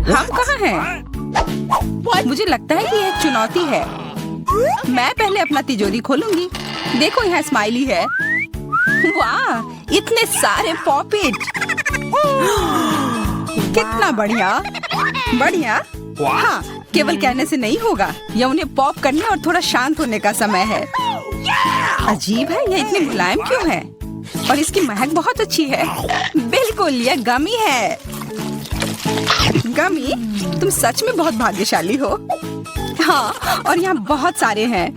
हम कहाँ हैं? मुझे लगता है कि ये एक चुनौती है। मैं पहले अपना तिजोरी खोलूंगी। देखो यहाँ स्माइली है। वाह, इतने सारे पॉपिट। कितना बढ़िया। बढ़िया। हाँ, केवल कहने से नहीं होगा। यह उन्हें पॉप करने और थोड़ा शांत होने का समय है। अजीब है, यह इतनी मुलायम क्यों है? और इसकी महक बहुत अच्छी है। बिल्कुल, यह गमी है। गमी, तुम सच में बहुत भाग्यशाली हो। हाँ, और यहाँ बहुत सारे हैं।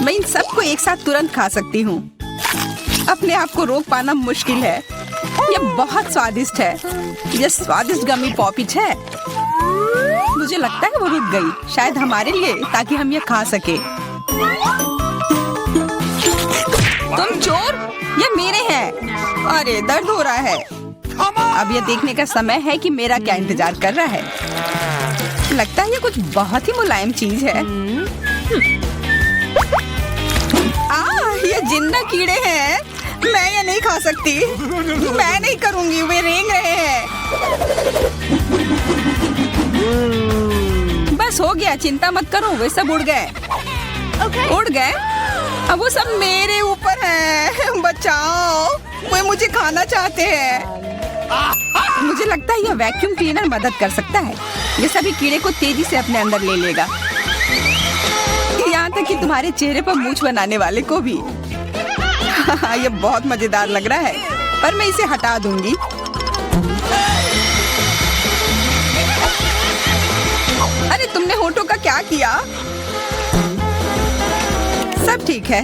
मैं इन सबको एक साथ तुरंत खा सकती हूँ। अपने आप को रोक पाना मुश्किल है। यह बहुत स्वादिष्ट है। यह स्वादिष्ट गमी पॉपिट है। मुझे लगता है वो रुक गई, शायद हमारे लिए, ताकि हम यह खा सके। तुम चोर, ये मेरे हैं। अरे दर्द हो रहा है। अब यह देखने का समय है कि मेरा क्या इंतजार कर रहा है। लगता है ये कुछ बहुत ही मुलायम चीज है। ये जिंदा कीड़े हैं। मैं ये नहीं खा सकती। मैं नहीं करूंगी, वे रेंग रहे हैं। बस हो गया, चिंता मत करो, वे सब उड़ गए। उड़ गए? अब वो सब मेरे ऊपर है। बचाओ, वे मुझे खाना चाहते हैं। मुझे लगता है यह वैक्यूम क्लीनर मदद कर सकता है। ये सभी कीड़े को तेजी से अपने अंदर ले लेगा, यहाँ तक कि तुम्हारे चेहरे पर मूंछ बनाने वाले को भी। ये बहुत मजेदार लग रहा है, पर मैं इसे हटा दूंगी। अरे तुमने होठों का क्या किया? सब ठीक है।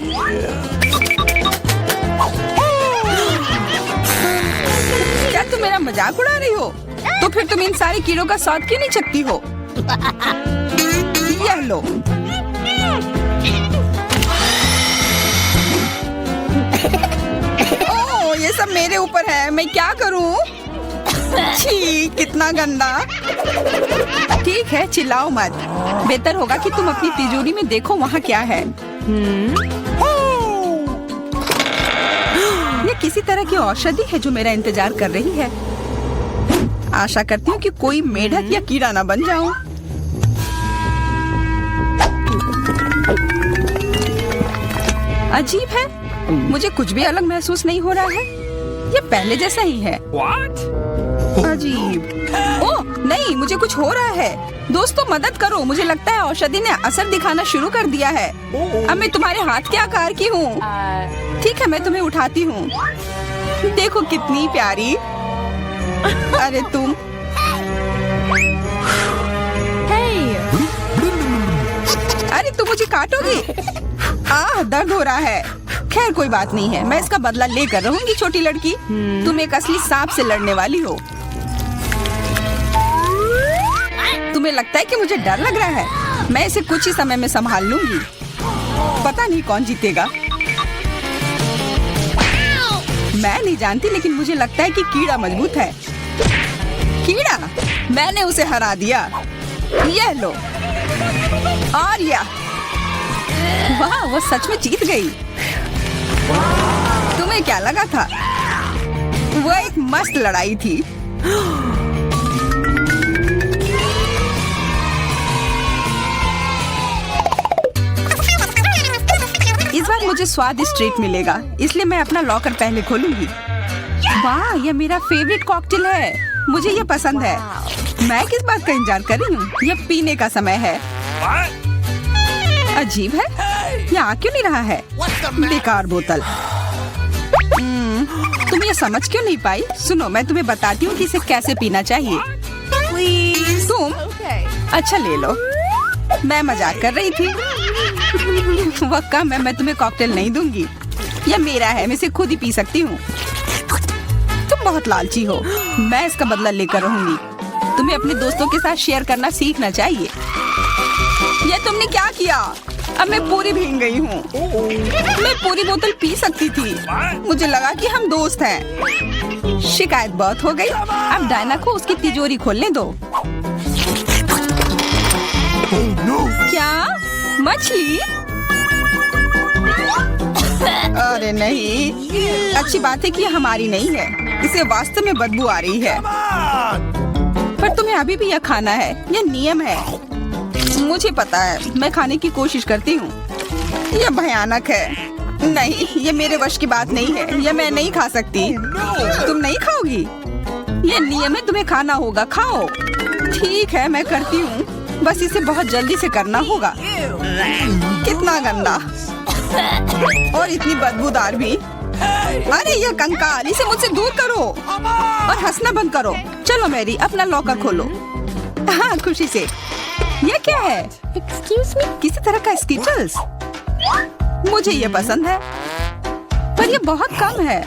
क्या तुम मेरा मजाक उड़ा रही हो? तो फिर तुम इन सारे कीड़ों का स्वाद क्यों नहीं चखती हो? यह लो। ओह, ये सब मेरे ऊपर है। मैं क्या करूं? छी, कितना गंदा। ठीक है, चिल्लाओ मत। बेहतर होगा कि तुम अपनी तिजोरी में देखो वहाँ क्या है। ये किसी तरह की औषधि है जो मेरा इंतजार कर रही है। आशा करती हूँ कि कोई मेढक या कीड़ा ना बन जाऊं। अजीब है, मुझे कुछ भी अलग महसूस नहीं हो रहा है। ये पहले जैसा ही है। अजीब। ओह नहीं, मुझे कुछ हो रहा है। दोस्तों मदद करो, मुझे लगता है औषधि ने असर दिखाना शुरू कर दिया है। अब मैं तुम्हारे हाथ के आकार की हूँ। ठीक है, मैं तुम्हें उठाती हूँ। देखो कितनी प्यारी। अरे तुम। अरे तुम मुझे काटोगी? दर्द हो रहा है। खैर कोई बात नहीं है, मैं इसका बदला लेकर रहूंगी। छोटी लड़की, तुम एक असली सांप से लड़ने वाली हो। तुम्हें लगता है कि मुझे डर लग रहा है? मैं इसे कुछ ही समय में संभाल लूंगी। पता नहीं कौन जीतेगा। मैं नहीं जानती, लेकिन मुझे लगता है कि कीड़ा मजबूत है। कीड़ा, मैंने उसे हरा दिया। यह लो। और यह, वाह, वो सच में जीत गई। तुम्हें क्या लगा था? वो एक मस्त लड़ाई थी। इस बार मुझे स्वादिष्ट ट्रीट मिलेगा, इसलिए मैं अपना लॉकर पहले खोलूंगी। वाह, यह मेरा फेवरेट कॉकटेल है। मुझे यह पसंद है। मैं किस बात का इंतजार कर रही हूँ? यह पीने का समय है। अजीब है, यह आ क्यों नहीं रहा है? बेकार बोतल। तुम ये समझ क्यों नहीं पाई? सुनो, मैं तुम्हें बताती हूँ कि इसे कैसे पीना चाहिए। तुम अच्छा ले लो। मैं मजाक कर रही थी। वह कम है, मैं तुम्हें कॉकटेल नहीं दूंगी। यह मेरा है, मैं इसे खुद ही पी सकती हूँ। तुम बहुत लालची हो। मैं इसका बदला लेकर रहूंगी। तुम्हें अपने दोस्तों के साथ शेयर करना सीखना चाहिए। ये तुमने क्या किया? अब मैं पूरी भीग गई हूँ। मैं पूरी बोतल पी सकती थी। मुझे लगा कि हम दोस्त हैं। शिकायत बहुत हो गई। अब डायना को उसकी तिजोरी खोलने दो। क्या? मछली? अरे नहीं, अच्छी बात है कि ये हमारी नहीं है। इसे वास्तव में बदबू आ रही है। पर तुम्हें अभी भी यह खाना है, यह नियम है। मुझे पता है, मैं खाने की कोशिश करती हूँ। यह भयानक है। नहीं, ये मेरे वश की बात नहीं है। यह मैं नहीं खा सकती। तुम नहीं खाओगी? यह नियम है, तुम्हें खाना होगा। खाओ। ठीक है, मैं करती हूँ। बस इसे बहुत जल्दी से करना होगा। कितना गंदा और इतनी बदबूदार भी। अरे यह कंकाल, इसे मुझसे दूर करो और हंसना बंद करो। चलो मैरी, अपना लॉकर खोलो। हाँ, खुशी से। यह क्या है? Excuse me? किसी तरह का स्किटल्स। मुझे ये पसंद है, पर यह बहुत कम है।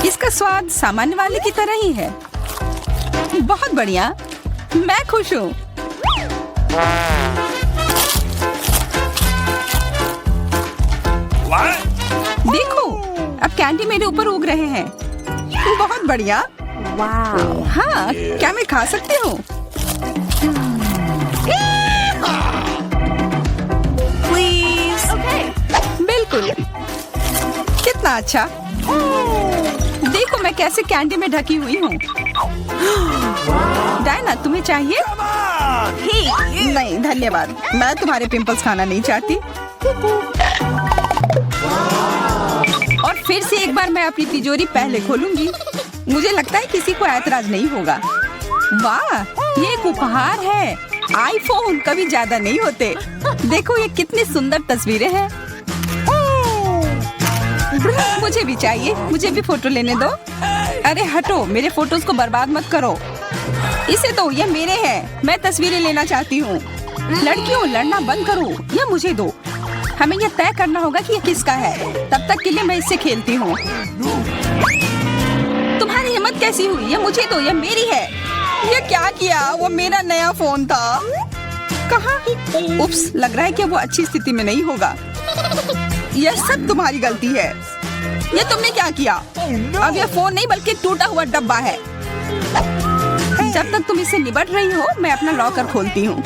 इसका स्वाद सामान्य वाले की तरह ही है। बहुत बढ़िया, मैं खुश हूँ। देखो, अब कैंडी मेरे ऊपर उग रहे हैं। बहुत बढ़िया। Wow. हाँ, क्या मैं खा सकती हूँ? Please. Okay. बिल्कुल। कितना अच्छा। देखो मैं कैसे कैंडी में ढकी हुई हूँ। डायना, तुम्हें चाहिए? नहीं धन्यवाद, मैं तुम्हारे पिंपल्स खाना नहीं चाहती। और फिर से एक बार मैं अपनी तिजोरी पहले खोलूंगी। मुझे लगता है किसी को ऐतराज नहीं होगा। वाह, ये एक उपहार है। आईफोन कभी ज्यादा नहीं होते। देखो ये कितनी सुंदर तस्वीरें हैं। मुझे भी चाहिए, मुझे भी फोटो लेने दो। अरे हटो, मेरे फोटोज को बर्बाद मत करो। इसे दो, ये मेरे हैं। मैं तस्वीरें लेना चाहती हूँ। लड़कियों, लड़ना बंद करो, यह मुझे दो। हमें यह तय करना होगा कि यह किसका है। तब तक के लिए मैं इससे खेलती हूँ। तुम्हारी हिम्मत कैसी हुई? यह मुझे दो, यह मेरी है। यह क्या किया? वो मेरा नया फोन था। कहाँ? उप्स, लग रहा है कि वो अच्छी स्थिति में नहीं होगा। यह सब तुम्हारी गलती है। ये तुमने क्या किया? अब यह फोन नहीं बल्कि टूटा हुआ डब्बा है। जब तक तुम इससे निपट रही हो, मैं अपना लॉकर खोलती हूँ।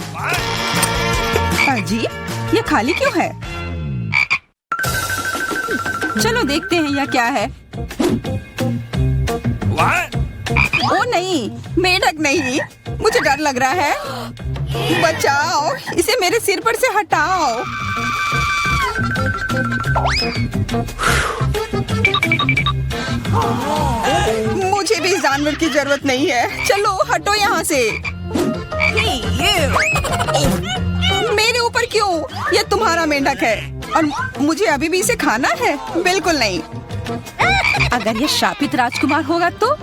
अजीब, ये खाली क्यों है? चलो देखते हैं यह क्या है। ओ नहीं, मेढक नहीं, मुझे डर लग रहा है। बचाओ, इसे मेरे सिर पर से हटाओ। मुझे भी इस जानवर की जरूरत नहीं है। चलो हटो यहाँ से। मेरे ऊपर क्यों? यह तुम्हारा मेंढक है और मुझे अभी भी इसे खाना है? बिल्कुल नहीं। अगर ये शापित राजकुमार होगा तो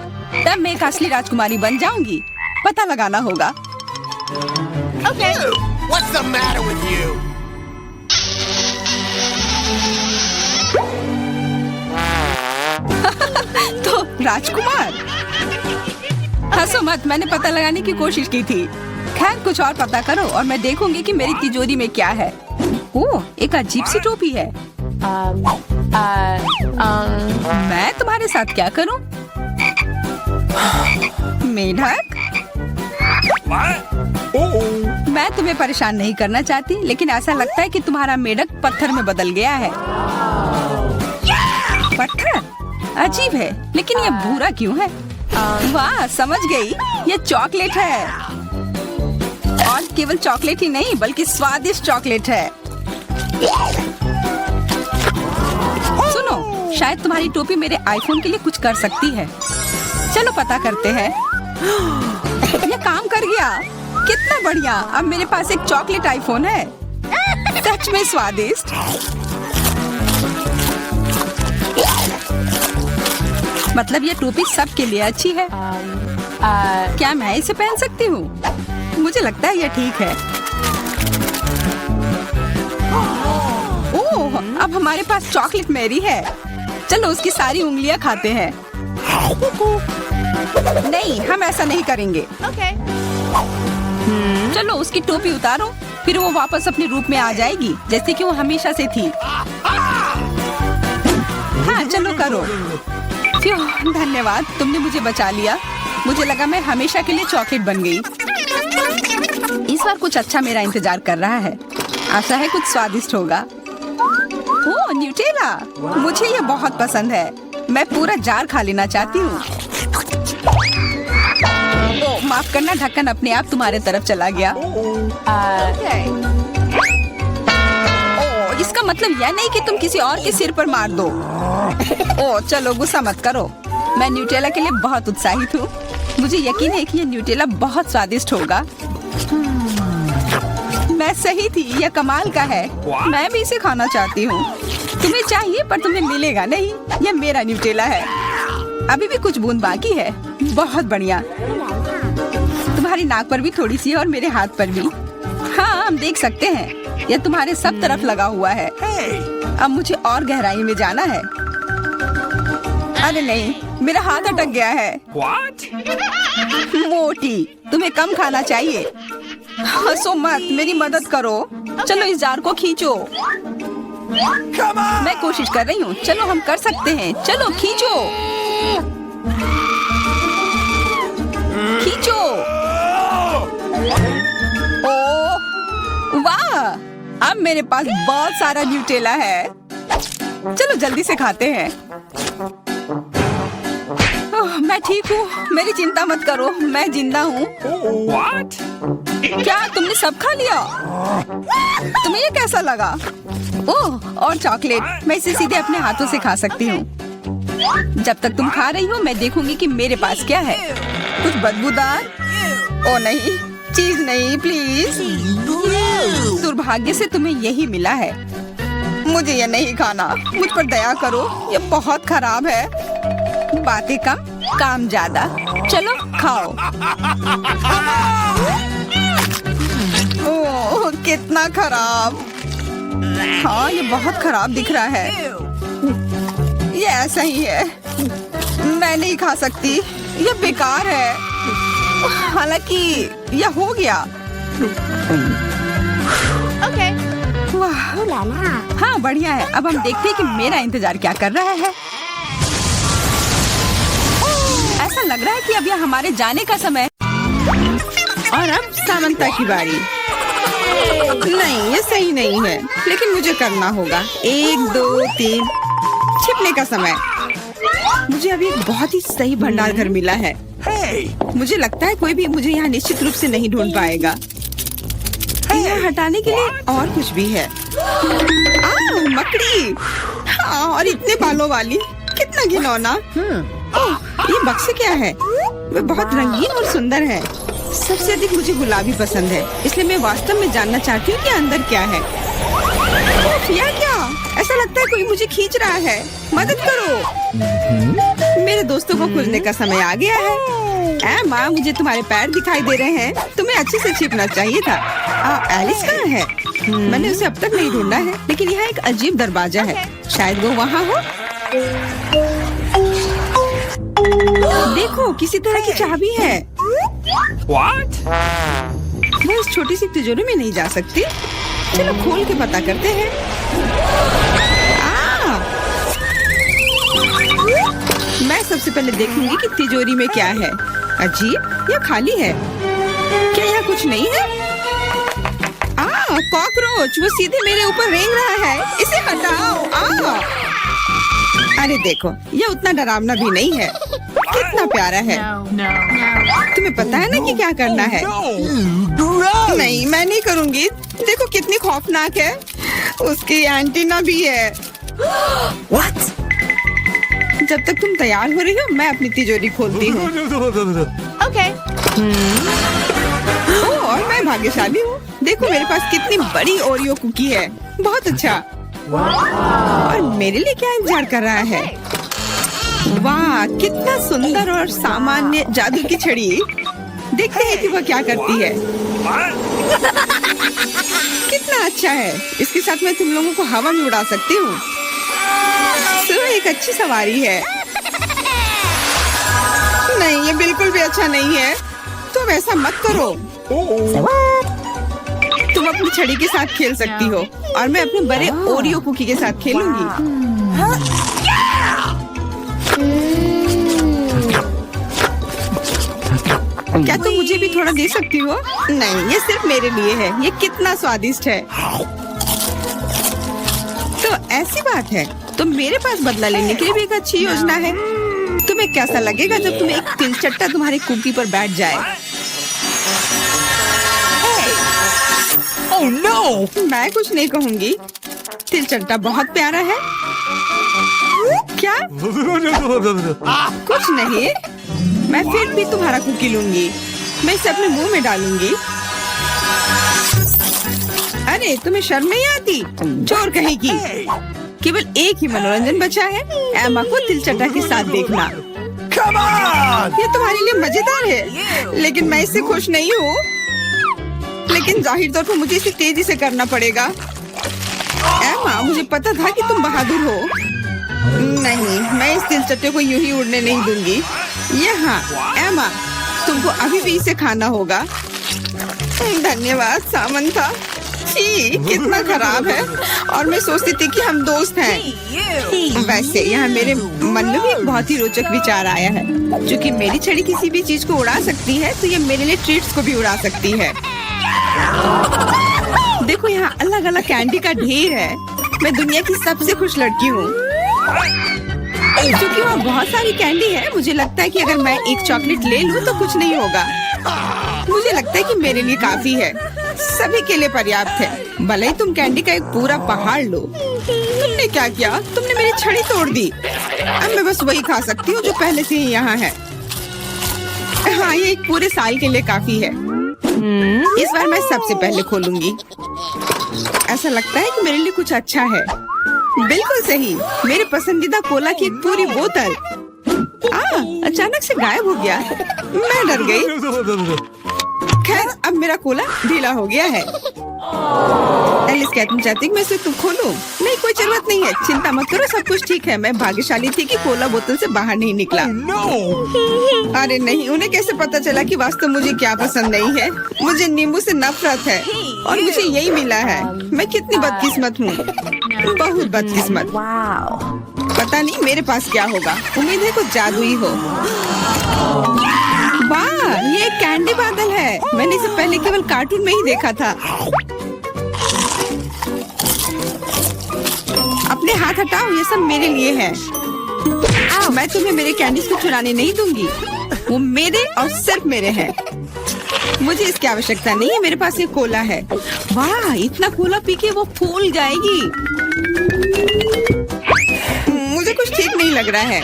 तब मैं एक असली राजकुमारी बन जाऊंगी। पता लगाना होगा। Okay. What's the matter with you? तो राजकुमार, हंसो मत, मैंने पता लगाने की कोशिश की थी। खैर कुछ और पता करो और मैं देखूंगी कि मेरी तिजोरी में क्या है। ओह, एक अजीब सी टोपी है। मैं तुम्हारे साथ क्या करूं? मेढक, मैं तुम्हें परेशान नहीं करना चाहती, लेकिन ऐसा लगता है कि तुम्हारा मेढक पत्थर में बदल गया है। पत्थर? अजीब है, लेकिन ये भूरा क्यों है? वाह, समझ गई, ये चॉकलेट है। और केवल चॉकलेट ही नहीं बल्कि स्वादिष्ट चॉकलेट है। सुनो, शायद तुम्हारी टोपी मेरे आईफोन के लिए कुछ कर सकती है। चलो पता करते हैं। ये काम कर गया। कितना बढ़िया, अब मेरे पास एक चॉकलेट आईफोन है। सच में स्वादिष्ट। मतलब ये टोपी सबके लिए अच्छी है। क्या मैं इसे पहन सकती हूँ? मुझे लगता है यह ठीक है। ओह, अब हमारे पास चॉकलेट मैरी है। चलो उसकी सारी उंगलियां खाते हैं। नहीं, हम ऐसा नहीं करेंगे। Okay. चलो उसकी टोपी उतारो, फिर वो वापस अपने रूप में आ जाएगी जैसे कि वो हमेशा से थी। हाँ चलो करो। फ्यू, धन्यवाद, तुमने मुझे बचा लिया। मुझे लगा मैं हमेशा के लिए चॉकलेट बन गई। इस बार कुछ अच्छा मेरा इंतजार कर रहा है। आशा है कुछ स्वादिष्ट होगा। ओह, न्यूटेला, मुझे ये बहुत पसंद है। मैं पूरा जार खा लेना चाहती हूँ। माफ करना, ढक्कन अपने आप तुम्हारे तरफ चला गया। Okay. ओ, इसका मतलब यह नहीं कि तुम किसी और के सिर पर मार दो। ओ चलो गुस्सा मत करो, मैं न्यूटेला के लिए बहुत उत्साहित हूँ। मुझे यकीन है कि यह न्यूटेला बहुत स्वादिष्ट होगा। मैं सही थी, यह कमाल का है। मैं भी इसे खाना चाहती हूँ। तुम्हें चाहिए पर तुम्हें मिलेगा नहीं। यह मेरा न्यूटेला है। अभी भी कुछ बूंद बाकी है। बहुत बढ़िया। तुम्हारी नाक पर भी थोड़ी सी है और मेरे हाथ पर भी। हाँ हम देख सकते हैं, यह तुम्हारे सब तरफ लगा हुआ है। अब मुझे और गहराई में जाना है। अरे नहीं, मेरा हाथ अटक गया है। मोटी, तुम्हें कम खाना चाहिए। हंसो मत, मेरी मदद करो। चलो इस जार को खींचो। मैं कोशिश कर रही हूँ। चलो हम कर सकते हैं। चलो खींचो खींचो। ओ वाह, अब मेरे पास बहुत सारा न्यूटेला है। चलो जल्दी से खाते हैं। मैं ठीक हूँ, मेरी चिंता मत करो, मैं जिंदा हूँ। क्या तुमने सब खा लिया? तुम्हें ये कैसा लगा? ओह और चॉकलेट, मैं इसे सीधे अपने हाथों से खा सकती हूँ। जब तक तुम खा रही हो मैं देखूंगी कि मेरे पास क्या है। कुछ बदबूदार? ओ नहीं, चीज नहीं प्लीज। दुर्भाग्य से तुम्हें यही मिला है। मुझे ये नहीं खाना, मुझ पर दया करो, ये बहुत खराब है। बातें कम काम ज्यादा। चलो खाओ। ओह कितना खराब। हाँ ये बहुत खराब दिख रहा है। ये ऐसा ही है, मैं नहीं खा सकती, ये बेकार है। हालांकि यह हो गया। Okay. वाह Ooh la la. हाँ बढ़िया है। अब हम देखते हैं कि मेरा इंतजार क्या कर रहा है। ऐसा लग रहा है कि अब यह हमारे जाने का समय। और अब सामंता की बारी। नहीं ये सही नहीं है, लेकिन मुझे करना होगा। 1 2 3 छिपने का समय। मुझे अभी एक बहुत ही सही भंडार घर मिला है। मुझे लगता है कोई भी मुझे यहाँ निश्चित रूप से नहीं ढूंढ पाएगा। यहाँ हटाने के लिए और कुछ भी है। मकड़ी। हाँ और इतने बालों वाली, कितना घिनौना। ओह ये बक्से क्या है? वे बहुत रंगीन और सुंदर है। सबसे अधिक मुझे गुलाबी पसंद है, इसलिए मैं वास्तव में जानना चाहती हूँ कि अंदर क्या है। यह क्या? ऐसा लगता है कोई मुझे खींच रहा है। मदद करो। मेरे दोस्तों को खुलने का समय आ गया है। माँ मुझे तुम्हारे पैर दिखाई दे रहे हैं। तुम्हें अच्छे से छिपना चाहिए था। एलिस कहाँ है? मैंने उसे अब तक नहीं ढूंढा है, लेकिन यहाँ एक अजीब दरवाजा है। शायद वो वहाँ हो। देखो किसी तरह की चाबी है। मैं इस छोटी सी तिजोरी में नहीं जा सकती। चलो खोल के पता करते हैं। मैं सबसे पहले देखूंगी कि तिजोरी में क्या है। अजीब, यह खाली है। क्या यहाँ कुछ नहीं है? कॉकरोच, वो सीधे मेरे ऊपर रेंग रहा है। इसे हटाओ। अरे देखो, यह उतना डरावना भी नहीं है। कितना प्यारा है। तुम्हें पता है ना कि क्या करना है? नहीं मैं नहीं करूँगी। देखो कितनी खौफनाक है। उसकी एंटीना भी है। जब तक तुम तैयार हो रही हो मैं अपनी तिजोरी खोलती हूँ। Okay. और मैं भाग्यशाली हूँ। देखो मेरे पास कितनी बड़ी ओरियो कुकी है। बहुत अच्छा। और मेरे लिए क्या इंतजार कर रहा है? वाह कितना सुंदर और सामान्य जादू की छड़ी। देखते हैं कि वह क्या करती है। कितना अच्छा है। इसके साथ मैं तुम लोगों को हवा में उड़ा सकती हूँ। एक अच्छी सवारी है। नहीं ये बिल्कुल भी अच्छा नहीं है। तुम ऐसा मत करो। तुम अपनी छड़ी के साथ खेल सकती हो और मैं अपने बड़े ओरियो कुकी के साथ खेलूंगी। क्या तुम मुझे भी थोड़ा दे सकती हो? नहीं ये सिर्फ मेरे लिए है। ये कितना स्वादिष्ट है। तो ऐसी बात है, तो मेरे पास बदला लेने के लिए भी एक अच्छी योजना है। तुम्हें कैसा लगेगा जब तुम्हें एक तिलचट्टा तुम्हारी कुकी पर बैठ जाए? Oh no! मैं कुछ नहीं कहूंगी। तिलचट्टा बहुत प्यारा है। क्या? कुछ नहीं। मैं फिर भी तुम्हारा कुकी लूंगी। मैं इसे अपने मुंह में डालूंगी। अरे तुम्हें शर्म नहीं आती? चोर कहेगी। केवल एक ही मनोरंजन बचा है, एमा को तिलचट्टा के साथ देखना। Come on! ये तुम्हारे लिए मजेदार है, लेकिन मैं इससे खुश नहीं हूँ। लेकिन जाहिर तौर पर मुझे इसे तेजी से करना पड़ेगा। एमा, मुझे पता था कि तुम बहादुर हो। नहीं, मैं इस तिलचट्टे को यूं ही उड़ने नहीं दूंगी। यहाँ, एमा, तुमको अभी भी इसे खाना होगा। धन्यवाद सामंथा। छी, कितना खराब है। और मैं सोचती थी कि हम दोस्त हैं। वैसे यहाँ मेरे मन में भी एक बहुत ही रोचक विचार आया है। क्योंकि मेरी छड़ी किसी भी चीज को उड़ा सकती है, तो ये मेरे लिए ट्रीट्स को भी उड़ा सकती है। देखो, यहाँ अलग अलग कैंडी का ढेर है। मैं दुनिया की सबसे खुश लड़की हूँ। क्योंकि वहाँ बहुत सारी कैंडी है, मुझे लगता है कि अगर मैं एक चॉकलेट ले लूँ तो कुछ नहीं होगा। मुझे लगता है कि मेरे लिए काफी है, सभी के लिए पर्याप्त है। भले ही तुम कैंडी का एक पूरा पहाड़ लो। तुमने क्या किया? तुमने मेरी छड़ी तोड़ दी। अब मैं बस वही खा सकती हूँ जो पहले से ही यहाँ है। हाँ, ये एक पूरे साल के लिए काफी है। इस बार मैं सबसे पहले खोलूंगी। ऐसा लगता है कि मेरे लिए कुछ अच्छा है। बिल्कुल सही, मेरे पसंदीदा कोला की एक पूरी बोतल। अचानक से गायब हो गया। मैं डर गई। खैर, अब मेरा कोला ढीला हो गया है। एलिस, क्या तुम चाहती कि मैं इसे खोलूं? नहीं, कोई जरूरत नहीं है। चिंता मत करो, सब कुछ ठीक है। मैं भाग्यशाली थी कि कोला बोतल से बाहर नहीं निकला। अरे नहीं, उन्हें कैसे पता चला कि वास्तव मुझे क्या पसंद नहीं है? मुझे नींबू से नफरत है और मुझे यही मिला है। मैं कितनी बदकिस्मत हूँ, बहुत बदकिस्मत। पता नहीं मेरे पास क्या होगा। उम्मीद है कुछ जादुई हो। वाह, ये एक कैंडी बादल है। मैंने इसे पहले केवल कार्टून में ही देखा था। अपने हाथ हटाओ, ये सब मेरे लिए है। मैं तुम्हें मेरे कैंडीज को चुराने नहीं दूंगी। वो मेरे और सिर्फ मेरे हैं। मुझे इसकी आवश्यकता नहीं है। मेरे पास ये कोला है। वाह, इतना कोला पी के वो फूल जाएगी। मुझे कुछ ठीक नहीं लग रहा है।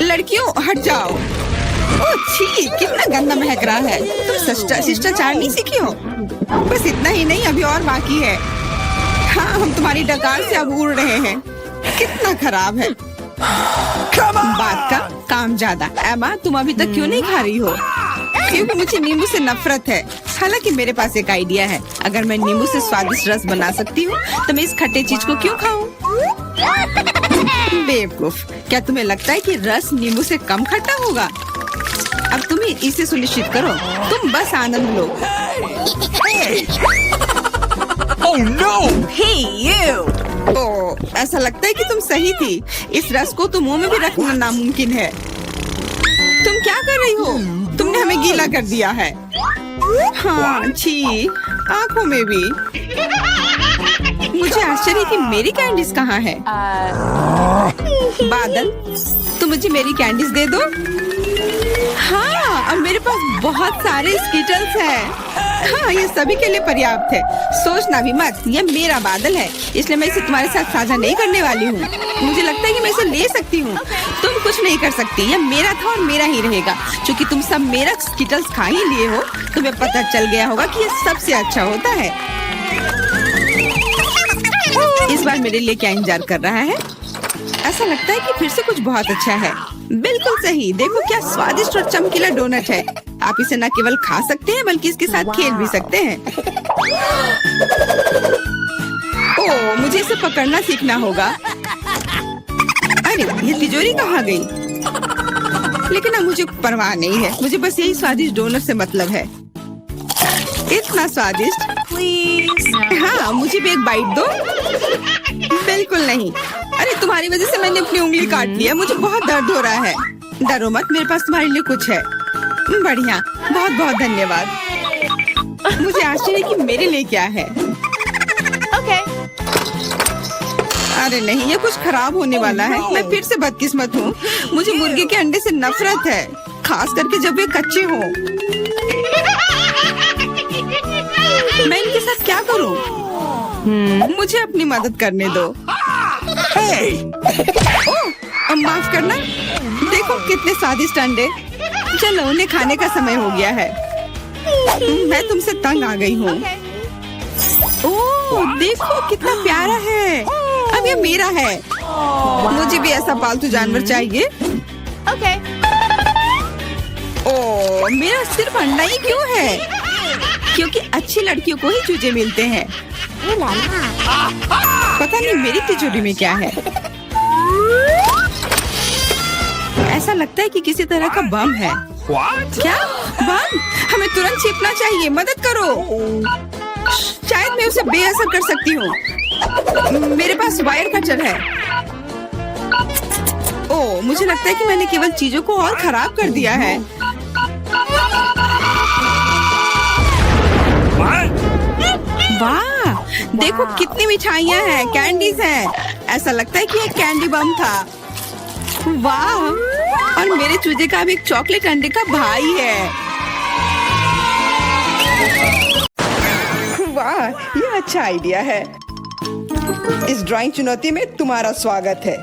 लड़कियों, हट जाओ। ओह छी, कितना गंदा महक रहा है। तुम शिष्टाचार नहीं सीखी हो? बस इतना ही नहीं, अभी और बाकी है। हाँ, हम तुम्हारी डकार से अब उड़ रहे हैं। कितना खराब है। बात का काम ज्यादा। एमा, तुम अभी तक क्यों नहीं खा रही हो? क्योंकि मुझे नींबू से नफरत है। हालांकि मेरे पास एक आइडिया है। अगर मैं नींबू से स्वादिष्ट रस बना सकती हूँ, तो मैं इस खट्टे चीज को क्यों खाऊं? बेवकूफ, क्या तुम्हें लगता है कि रस नींबू से कम खट्टा होगा? अब तुम ही इसे सुनिश्चित करो। तुम बस आनंद लो। Oh no! Hey, you! ओह, ऐसा लगता है कि तुम सही थी। इस रस को तो मुंह में भी रखना नामुमकिन है। तुम क्या कर रही हो? तुमने हमें गीला कर दिया है। हाँ, छी, आँखों में भी। मुझे आश्चर्य कि मेरी कैंडीज कहाँ है? बादल, तुम मुझे मेरी कैंडीज दे दो। हाँ, अब मेरे पास बहुत सारे स्कीटल्स हैं। हाँ, ये सभी के लिए पर्याप्त है। सोचना भी मत, ये मेरा बादल है, इसलिए मैं इसे तुम्हारे साथ साझा नहीं करने वाली हूँ। मुझे लगता है कि मैं इसे ले सकती हूँ। तुम कुछ नहीं कर सकती। ये मेरा था और मेरा ही रहेगा। क्योंकि तुम सब मेरा स्कीटल्स खा ही लिए हो, तुम्हें पता चल गया होगा कि ये सबसे अच्छा होता है। इस बार मेरे लिए क्या इंतजार कर रहा है? ऐसा लगता है कि फिर से कुछ बहुत अच्छा है। बिल्कुल सही, देखो क्या स्वादिष्ट और चमकीला डोनट है। आप इसे न केवल खा सकते हैं, बल्कि इसके साथ खेल भी सकते हैं। ओह, मुझे इसे पकड़ना सीखना होगा। अरे, ये तिजोरी कहाँ गई? लेकिन अब मुझे परवाह नहीं है। मुझे बस यही स्वादिष्ट डोनट से मतलब है। इतना स्वादिष्ट। हाँ, मुझे भी एक बाइट दो। बिल्कुल नहीं। अरे, तुम्हारी वजह से मैंने अपनी उंगली काट लिया। मुझे बहुत दर्द हो रहा है। डरो मत, मेरे पास तुम्हारे लिए कुछ है। बढ़िया, बहुत बहुत धन्यवाद। मुझे आश्चर्य कि मेरे लिए क्या है। Okay. अरे नहीं, ये कुछ खराब होने वाला है। मैं फिर से बदकिस्मत हूँ। मुझे मुर्गे के अंडे से नफरत है, खास करके जब वे कच्चे हों। साथ क्या करूं? मुझे अपनी मदद करने दो। Hey! ओह, माफ करना। देखो कितने स्वादिष्ट अंडे। चलो उन्हें खाने का समय हो गया है। मैं तुमसे तंग आ गई हूँ। ओह, देखो कितना प्यारा है। अब ये मेरा है। मुझे भी ऐसा पालतू जानवर चाहिए। Okay. ओह, मेरा सिर्फ अंडा ही क्यों है? क्योंकि अच्छी लड़कियों को ही चूजे मिलते हैं। पता नहीं मेरी तिजोरी में क्या है। ऐसा लगता है कि किसी तरह का बम है। What? क्या बम? हमें तुरंत छिपना चाहिए। मदद करो। शायद मैं उसे बेअसर कर सकती हूँ। मेरे पास वायर कटर है। ओह, मुझे लगता है कि मैंने केवल चीजों को और खराब कर दिया है। What? वाह, देखो कितनी मिठाइयाँ हैं, कैंडीज हैं। ऐसा लगता है कि एक कैंडी बम था। वाह, और मेरे चूजे का भी एक चॉकलेट अंडे का भाई है। वाह, ये अच्छा आइडिया है। इस ड्राइंग चुनौती में तुम्हारा स्वागत है।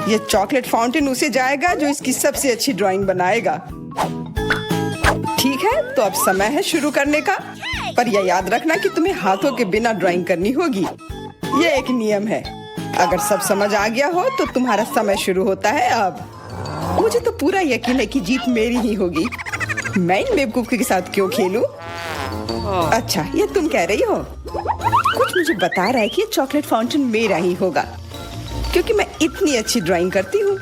ये चॉकलेट फाउंटेन उसे जाएगा जो इसकी सबसे अच्छी ड्राइंग बनाएगा। ठीक है, तो अब समय है शुरू करने का। पर यह याद रखना कि तुम्हें हाथों के बिना ड्राइंग करनी होगी। यह एक नियम है। अगर सब समझ आ गया हो तो तुम्हारा समय शुरू होता है अब। मुझे तो पूरा यकीन है कि जीत मेरी ही होगी। मैं इन बेवकूफ के साथ क्यों खेलूं? अच्छा, ये तुम कह रही हो। कुछ मुझे बता रहा है कि ये चॉकलेट फाउंटेन मेरा ही होगा, क्योंकि मैं इतनी अच्छी ड्राइंग करती हूँ।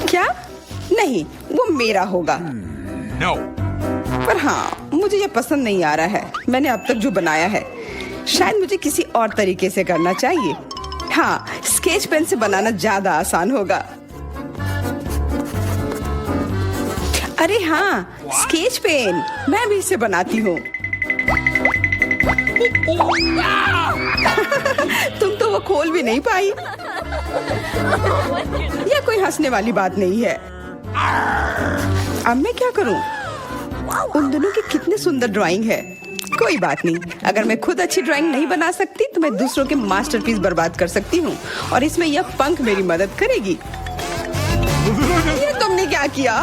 क्या? नहीं, वो मेरा होगा। No. पर हाँ, मुझे ये पसंद नहीं आ रहा है। मैंने अब तक जो बनाया है, शायद मुझे किसी और तरीके से करना चाहिए। हाँ, स्केच पेन से बनाना ज्यादा आसान होगा। अरे हाँ, स्केच पेन, मैं भी इसे बनाती हूँ। तुम तो वो खोल भी नहीं पाई। यह कोई हंसने वाली बात नहीं है। अब मैं क्या करूं? उन दोनों की कितनी सुंदर ड्राइंग है। कोई बात नहीं, अगर मैं खुद अच्छी ड्राइंग नहीं बना सकती तो मैं दूसरों के मास्टरपीस बर्बाद कर सकती हूँ, और इसमें यह पंख मेरी मदद करेगी। ये तुमने क्या किया?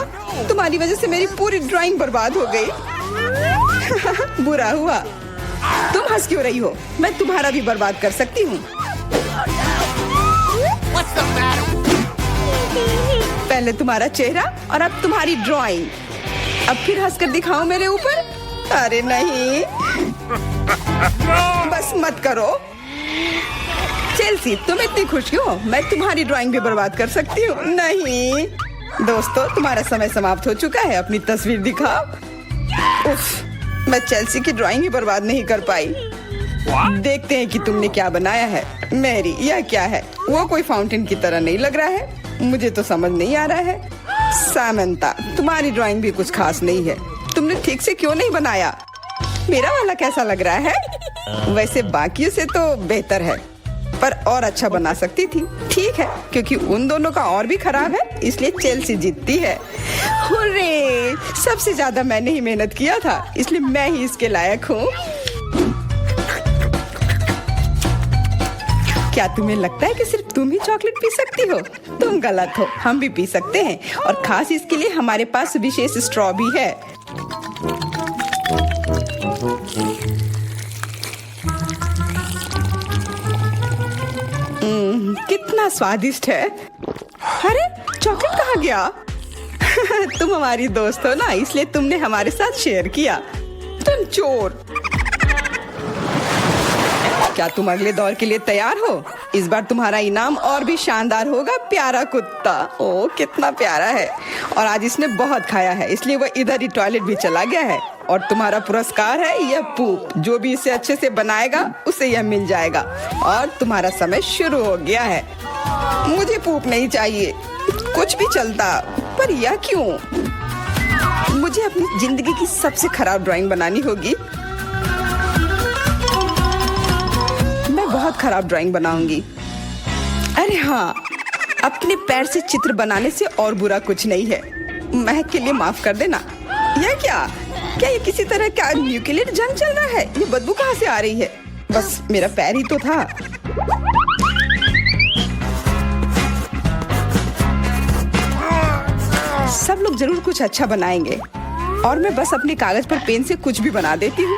तुम्हारी वजह से मेरी पूरी ड्राइंग बर्बाद हो गई। बुरा हुआ। तुम हंस क्यों रही हो? मैं तुम्हारा भी बर्बाद कर सकती हूँ। पहले तुम्हारा चेहरा और अब तुम्हारी ड्राइंग। अब फिर हंसकर दिखाओ मेरे ऊपर। अरे नहीं, बस मत करो। चेल्सी, तुम इतनी खुश क्यों? मैं तुम्हारी ड्राइंग भी बर्बाद कर सकती हूँ। नहीं दोस्तों, तुम्हारा समय समाप्त हो चुका है। अपनी तस्वीर दिखाओ। उफ, मैं चेल्सी की ड्राइंग ही बर्बाद नहीं कर पाई। देखते हैं कि तुमने क्या बनाया है। मैरी, यह क्या है? वो कोई फाउंटेन की तरह नहीं लग रहा है। मुझे तो समझ नहीं आ रहा है। सामंता, तुम्हारी ड्राइंग भी कुछ खास नहीं है। तुमने ठीक से क्यों नहीं बनाया? मेरा वाला कैसा लग रहा है? वैसे बाकियों से तो बेहतर है, पर और अच्छा बना सकती थी। ठीक है, क्योंकि उन दोनों का और भी खराब है, इसलिए चेल्सी जीतती है। हुर्रे! सबसे ज्यादा मैंने ही मेहनत किया था, इसलिए मैं ही इसके लायक हूँ। क्या तुम्हें लगता है कि सिर्फ तुम ही चॉकलेट पी सकती हो? तुम गलत हो, हम भी पी सकते हैं, और खास इसके लिए हमारे पास विशेष स्ट्रॉ भी है। कितना स्वादिष्ट है। अरे चॉकलेट कहाँ गया? तुम हमारी दोस्त हो ना, इसलिए तुमने हमारे साथ शेयर किया। तुम चोर। क्या तुम अगले दौर के लिए तैयार हो? इस बार तुम्हारा इनाम और भी शानदार होगा। प्यारा कुत्ता, ओ कितना प्यारा है, और आज इसने बहुत खाया है, इसलिए वह इधर ही टॉयलेट भी चला गया है। और तुम्हारा पुरस्कार है यह पूप। जो भी इसे अच्छे से बनाएगा उसे यह मिल जाएगा। और तुम्हारा समय शुरू हो गया है। मुझे पूप नहीं चाहिए, कुछ भी चलता, पर यह क्यों? मुझे अपनी जिंदगी की सबसे खराब ड्राइंग बनानी होगी। मैं बहुत खराब ड्राइंग बनाऊंगी। अरे हाँ, अपने पैर से चित्र बनाने से और बुरा कुछ नहीं है। महक के लिए माफ कर देना। यह क्या ये किसी तरह का न्यूक्लियर जंग चल रहा है? ये बदबू कहाँ से आ रही है? बस मेरा पैर ही तो था। सब लोग जरूर कुछ अच्छा बनाएंगे और मैं बस अपने कागज पर पेन से कुछ भी बना देती हूँ।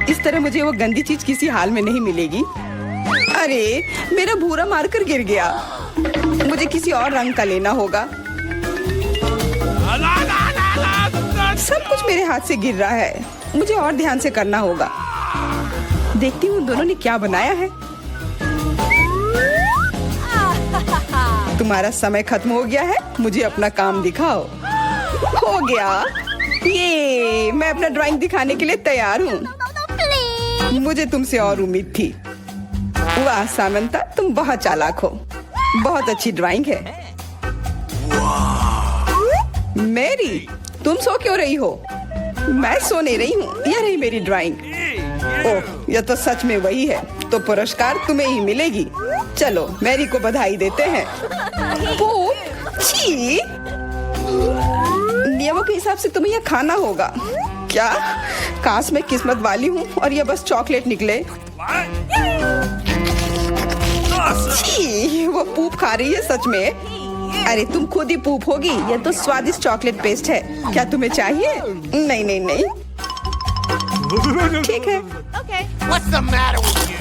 इस तरह मुझे वो गंदी चीज किसी हाल में नहीं मिलेगी। अरे मेरा भूरा मार्कर गिर गया। मुझे किसी और रंग का लेना होगा। सब कुछ मेरे हाथ से गिर रहा है। मुझे और ध्यान से करना होगा। देखती हूँ दोनों ने क्या बनाया है। तुम्हारा समय खत्म हो गया है। मुझे अपना काम दिखाओ। हो गया। ये मैं अपना ड्राइंग दिखाने के लिए तैयार हूँ। मुझे तुमसे और उम्मीद थी। वाह सामंता, तुम बहुत चालाक हो। बहुत अच्छी ड्राइंग है। मेरी, तुम सो क्यों रही हो? मैं सो नहीं रही हूँ। यह रही मेरी ड्राइंग। ओह, यह तो सच में वही है। तो पुरस्कार तुम्हें ही मिलेगी। चलो मैरी को बधाई देते हैं। छी! नियमों के हिसाब से तुम्हें यह खाना होगा। क्या? काश मैं किस्मत वाली हूँ और यह बस चॉकलेट निकले। छी! वो पूप खा रही है सच में। अरे तुम खुद ही पूप होगी। यह तो स्वादिष्ट चॉकलेट पेस्ट है। क्या तुम्हें चाहिए? नहीं नहीं नहीं। ठीक है। Okay. What's the matter with you?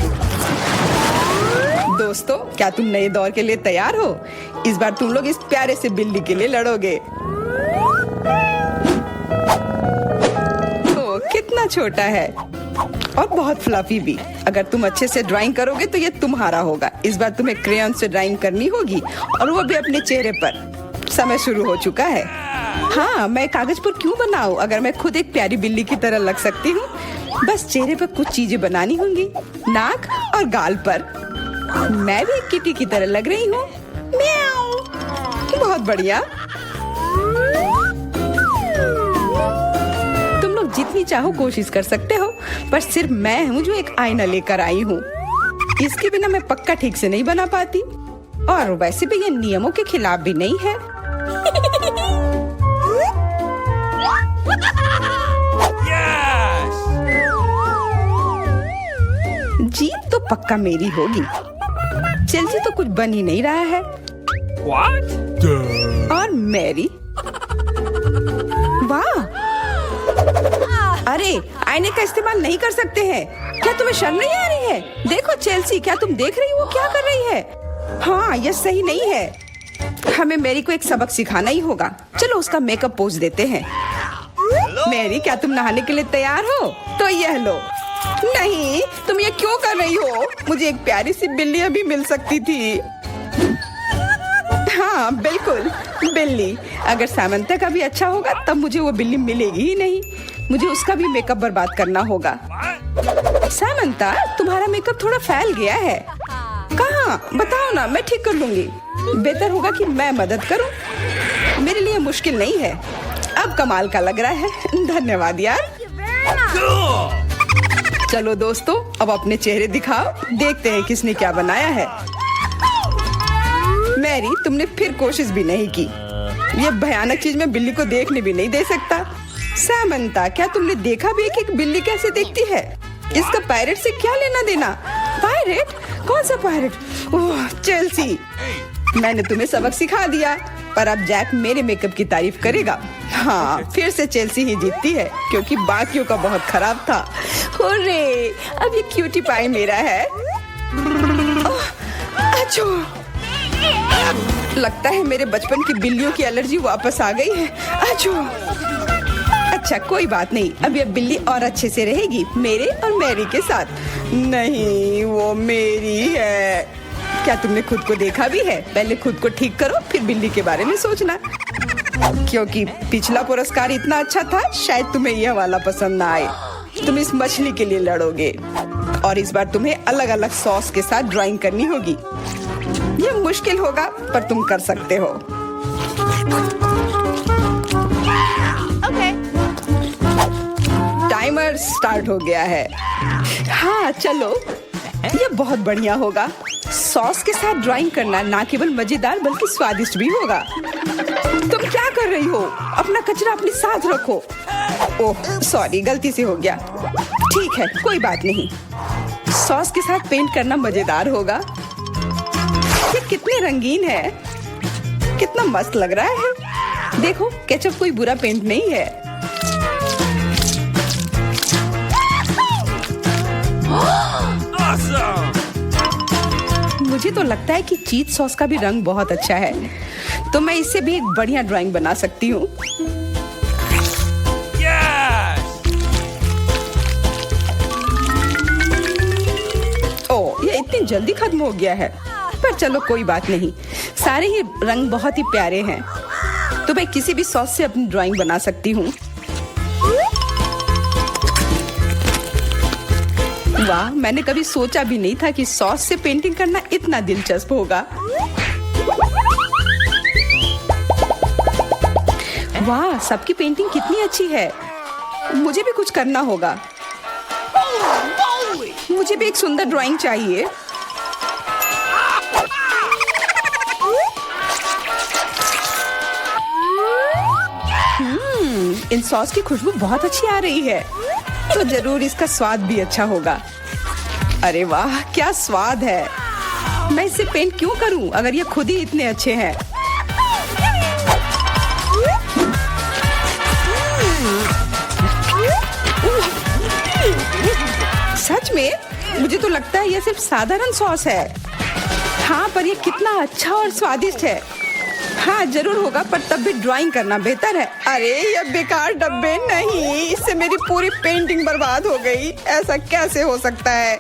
दोस्तों, क्या तुम नए दौर के लिए तैयार हो? इस बार तुम लोग इस प्यारे से बिल्ली के लिए लड़ोगे। ओ, कितना छोटा है और बहुत फ्लफी भी। अगर तुम अच्छे से ड्राइंग करोगे तो ये तुम्हारा होगा। इस बार तुम्हें क्रेयॉन से ड्राइंग करनी होगी और वो भी अपने चेहरे पर। समय शुरू हो चुका है। हाँ, मैं कागज पर क्यों बनाऊं अगर मैं खुद एक प्यारी बिल्ली की तरह लग सकती हूँ। बस चेहरे पर कुछ चीजें बनानी होंगी। नाक और गाल पर। मैं भी एक किटी की तरह लग रही हूँ। म्याऊ। बहुत बढ़िया। तुम लोग जितनी चाहो कोशिश कर सकते हो, पर सिर्फ मैं हूँ जो एक आईना लेकर आई हूँ। इसके बिना मैं पक्का ठीक से नहीं बना पाती। और वैसे भी ये नियमों के खिलाफ भी नहीं है। Yes! जीत तो पक्का मेरी होगी। चेल्सी तो कुछ बन ही नहीं रहा है। What? और मैरी, वाह! अरे आईने का इस्तेमाल नहीं कर सकते हैं। क्या तुम्हें शर्म नहीं आ रही है? देखो चेल्सी, क्या तुम देख रही हो क्या कर रही है? हाँ, यह सही नहीं है। हमें मैरी को एक सबक सिखाना ही होगा। चलो उसका मेकअप पोज देते हैं। मैरी, क्या तुम नहाने के लिए तैयार हो? तो यह लो। नहीं, तुम ये क्यों कर रही हो? मुझे एक प्यारी सी बिल्ली अभी मिल सकती थी। हाँ बिल्कुल, बिल्ली। अगर सामंता का भी अच्छा होगा तब मुझे वो बिल्ली मिलेगी ही नहीं। मुझे उसका भी मेकअप बर्बाद करना होगा। सामंता, तुम्हारा मेकअप थोड़ा फैल गया है। कहाँ? बताओ ना, मैं ठीक कर लूंगी। बेहतर होगा कि मैं मदद करूं। मेरे लिए मुश्किल नहीं है। अब कमाल का लग रहा है। धन्यवाद यार। चलो दोस्तों, अब अपने चेहरे दिखाओ। देखते हैं किसने क्या बनाया है। मैरी, तुमने फिर कोशिश भी नहीं की। ये भयानक चीज मैं बिल्ली को देखने भी नहीं दे सकता। सामंता, क्या तुमने देखा भी कि एक बिल्ली कैसे दिखती है? इसका पायरेट से क्या लेना देना? पायरेट? कौन सा पायरेट? ओह चेल्सी, मैंने तुम्हें सबक सिखा दिया, पर अब जैक मेरे मेकअप की तारीफ करेगा। हाँ, फिर से चेल्सी ही जीतती है क्योंकि बाकियों का बहुत खराब था। हुर्रे, अब ये क्यूटी पाई मेरा है। अच्छो, लगता है मेरे बचपन की बिल्लियों की एलर्जी वापस आ गई है। अच्छो। अच्छा कोई बात नहीं, अब ये बिल्ली और अच्छे से रहेगी मेरे और मैरी के साथ। नहीं, वो मेरी है। क्या तुमने खुद को देखा भी है? पहले खुद को ठीक करो, फिर बिल्ली के बारे में सोचना। क्योंकि पिछला पुरस्कार इतना अच्छा था, शायद तुम्हें यह वाला पसंद ना आए। तुम इस मछली के लिए लड़ोगे और इस बार तुम्हें अलग अलग सॉस के साथ ड्राइंग करनी होगी। यह मुश्किल होगा, पर तुम कर सकते हो। Okay. टाइमर स्टार्ट हो गया है। हाँ चलो, ये बहुत बढ़िया होगा। सॉस के साथ ड्राइंग करना ना केवल मजेदार बल्कि स्वादिष्ट भी होगा। तुम क्या कर रही हो? अपना कचरा अपने साथ रखो। ओह सॉरी, गलती से हो गया। ठीक है, कोई बात नहीं। सॉस के साथ पेंट करना मजेदार होगा। ये कितने रंगीन है, कितना मस्त लग रहा है। देखो, केचप कोई बुरा पेंट नहीं है। Awesome! मुझे तो लगता है कि चीज सॉस का भी रंग बहुत अच्छा है, तो मैं इससे भी एक बढ़िया ड्राइंग बना सकती हूँ। Yes! ओह, ये इतनी जल्दी खत्म हो गया है, पर चलो कोई बात नहीं। सारे ही रंग बहुत ही प्यारे हैं, तो मैं किसी भी सॉस से अपनी ड्राइंग बना सकती हूँ। वाह, मैंने कभी सोचा भी नहीं था कि सॉस से पेंटिंग करना इतना दिलचस्प होगा। वाह, सबकी पेंटिंग कितनी अच्छी है। मुझे भी कुछ करना होगा। मुझे भी एक सुंदर ड्राइंग चाहिए। इन सॉस की खुशबू बहुत अच्छी आ रही है, तो जरूर इसका स्वाद भी अच्छा होगा। अरे वाह, क्या स्वाद है। मैं इसे पेंट क्यों करूं अगर ये खुद ही इतने अच्छे हैं। सच में मुझे तो लगता है ये सिर्फ साधारण सॉस है। हाँ, पर ये कितना अच्छा और स्वादिष्ट है। हाँ जरूर होगा, पर तब भी ड्राइंग करना बेहतर है। अरे ये बेकार डब्बे नहीं, इससे मेरी पूरी पेंटिंग बर्बाद हो गई। ऐसा कैसे हो सकता है?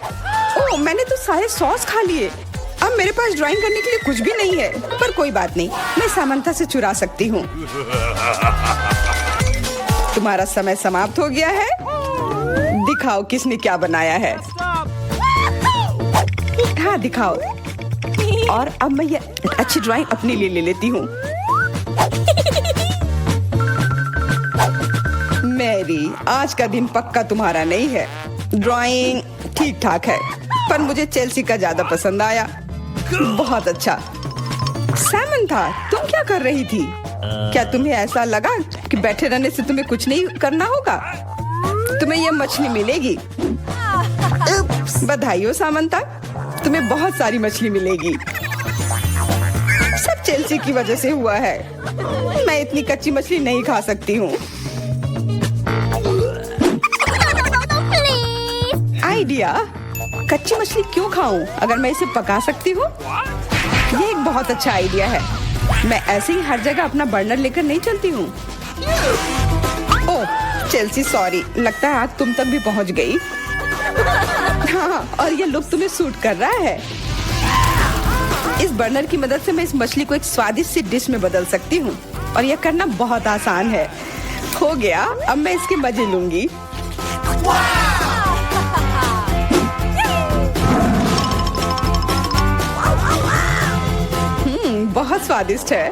ओह, मैंने तो सारे सॉस खा लिए। अब मेरे पास ड्राइंग करने के लिए कुछ भी नहीं है, पर कोई बात नहीं, मैं सामंथा से चुरा सकती हूँ। तुम्हारा समय समाप्त हो गया है। दिखाओ किसने क्या बनाया है। हाँ दिखाओ। और अब मैं ये अच्छी ड्राइंग अपने लिए ले लेती हूँ। मैरी, आज का दिन पक्का तुम्हारा नहीं है। ड्राइंग ठीक ठाक है, पर मुझे चेल्सी का ज्यादा पसंद आया। बहुत अच्छा। सैमंथा, तुम क्या कर रही थी? क्या तुम्हें ऐसा लगा कि बैठे रहने से तुम्हें कुछ नहीं करना होगा? तुम्हें ये मछली मिलेगी। बधाई हो सामंथा, तुम्हें बहुत सारी मछली मिलेगी। सब चेल्सी की वजह से हुआ है। मैं इतनी कच्ची मछली नहीं खा सकती हूँ। आइडिया, कच्ची मछली क्यों खाऊं अगर मैं इसे पका सकती हूँ? ये एक बहुत अच्छा आइडिया है। मैं ऐसे ही हर जगह अपना बर्नर लेकर नहीं चलती हूँ। ओह चेल्सी, सॉरी, लगता है आग तुम तक भी पहुँच गई। हाँ, और ये लुक तुम्हें सूट कर रहा है। इस बर्नर की मदद से मैं इस मछली को एक स्वादिष्ट सी डिश में बदल सकती हूँ, और यह करना बहुत आसान है। हो गया, अब मैं इसके मजे लूंगी। बहुत स्वादिष्ट है।